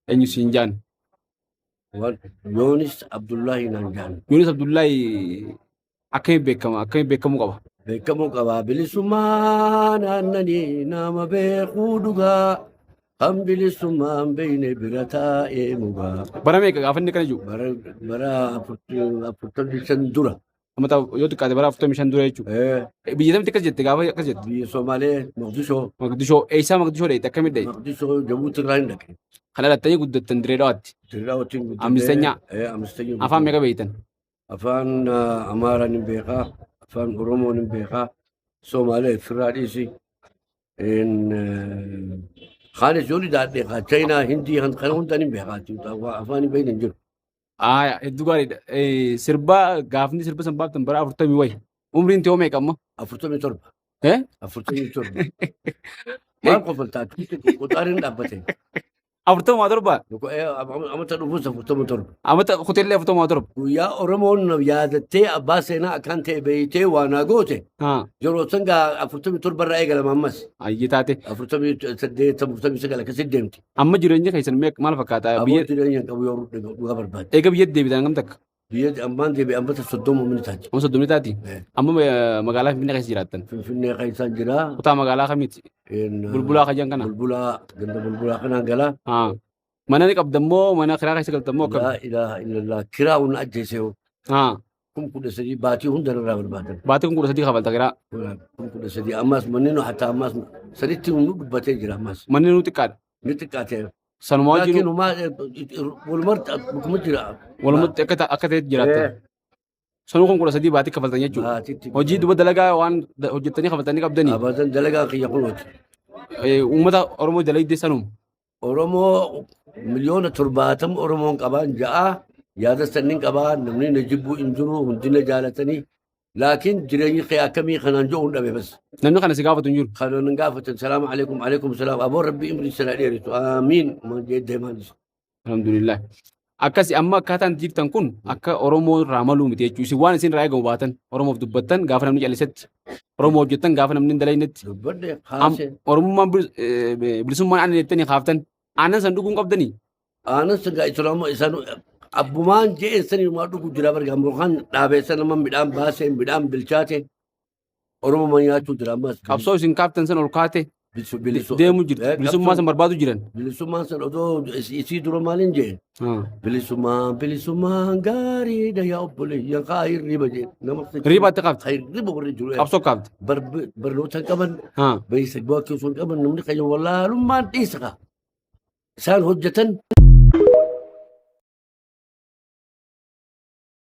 Eenyu siin jaan? Yoonis Abdullahi naan jaan. Yoonis Abdullaahi akkamiin beekama? Akkamiin beekamuu qaba? Beekamuu qaba. Bilisummaan aannanii nama beekuu dhugaa. Kan bilisummaan beeyne bira taa'ee mugaa. Bara meeqa gaafa inni kana jiru? Bara 45 dura. Ammata yoo xiqqaate bara 45 dura jechuudha. Biyya tamti akkas jette gaafa akkas jette? Biyya Somaalee Moqdishoo. Maqdishoo eessaa Maqdishoo dheeyite akkamiin dheeyite? Maqdishoo Jabuuti irraa hin dhaqe. Kana dhattanii guddattan diree dhawaatti. Dirraa wajjin guddate. Ammistenyaa. Ammistenyaa. Afaan meeqa beeytan? Afaan Amaaraan hin beekaa. Afaan Oromoon hin beekaa. Somaalee firraa dhiisi. Kaanis yoo daadhee kaa Chaayinaa Hindii kan hundaan hin beekaa. Afaan hin beekne hin jiru. Hedduu gaariidha. Sirba gaafni sirba san baaftan bara 40 wayi. Umriin ta'oo meeqa amma? 47. 47. Maal qofaltaa? Qoxaariin dhaabbate. 47. Amata dhufuus 47. Amata hoteellee 47. Guyyaa Oromoon yaadattee abbaa seenaa akkaan ta'e beeytee waan goote. Yeroo san gaa 47 irraa eegalama ammas. Ayyee taate. 48 49 akkasii deemti. Amma jireenya keessan maal fakkaata? Biyya jireenya qabu yoo dhugaa barbaade. Eega biyyatti deebitan hagam takka? Biyya ammaan deebi'e ammata 30 minitaati. Amma 30 taati? Amma magaalaa Finfinnee keessa jiraattan? Finfinnee keessa jira. Kutaa magaalaa kamiiti? Bulbulaa kan kana? Bulbulaa ganda bulbulaa kanaan galaa. Mana ni qabdan moo mana kiraa keessa galtan moo akkam? Laa ilaaha illallah kiraa hunna ajjeesee kun 13 baatii hunda irraa barbaadan. Baatii kun 13 kafalta kiraa? Kun 13 ammas manni nu hatta ammas saditti nu dubbatee jira ammas. Manni nu xiqqaadha? Ni xiqqaatee. Sanuma wajjin walumarra akkuma jira. Walumatti akka ta'etti jiraatta. Sanuu kun 13 baatii kafaltan jechuudha. Hojii duba dalagaa waan hojjettanii kafaltanii qabdanii? Abadan dalagaa kiyya kunuuti. Uummata Oromoo dalagdee sanuma? Oromoo miliyoona 70 Oromoon qabaan ja'a yaada sanniin qabaa namni na jibbuu hin jiru hundi na jaalatanii laakiin jireenyi kee akkamii kanaan jiru hin dhabe bas. Namni kana si gaafatu hin jiru? Kanan gaafatan salaamu alaikum alaikum salaam aboo rabbi imri sana dheerisu amiin deemaanis. Alhamdulillah. Akkasi amma akkaataan jirtan kun akka Oromoo irraa maluu miti jechuudha. Isin waan isin irraa eegamu baatan Oromoof dubbattan gaafa namni callisetti Oromoo hojjettan gaafa namni hin dalaynetti. Dubbadde haase. Oromummaan bilisummaan aannan jettanii haaftan aannan san dhuguun qabdanii? Aannan san gaa islaama isaan abbumaan je'een sanii maa dhugu jira barga murkaan dhaabeessa nama midhaan baasee midhaan bilchaate Oromoo nyaachuu jira ammas. Qabsoo isin kaaftan san ol kaate deemu jirti. Bilisummaa san barbaadu jiran. Bilisummaan san odoo isii dura maaliin jeen? Bilisummaan gaariidha yaa obboleeyyan kaa hirriba jeen. Hirriba itti qabdi? Hirriba warri jiru. Qabsoo qabdi? Barnoota qaban. Beeysa bu'aa keessoo qaban namni qayyoo wallaalummaan dhiisa kaa. Isaan hojjetan.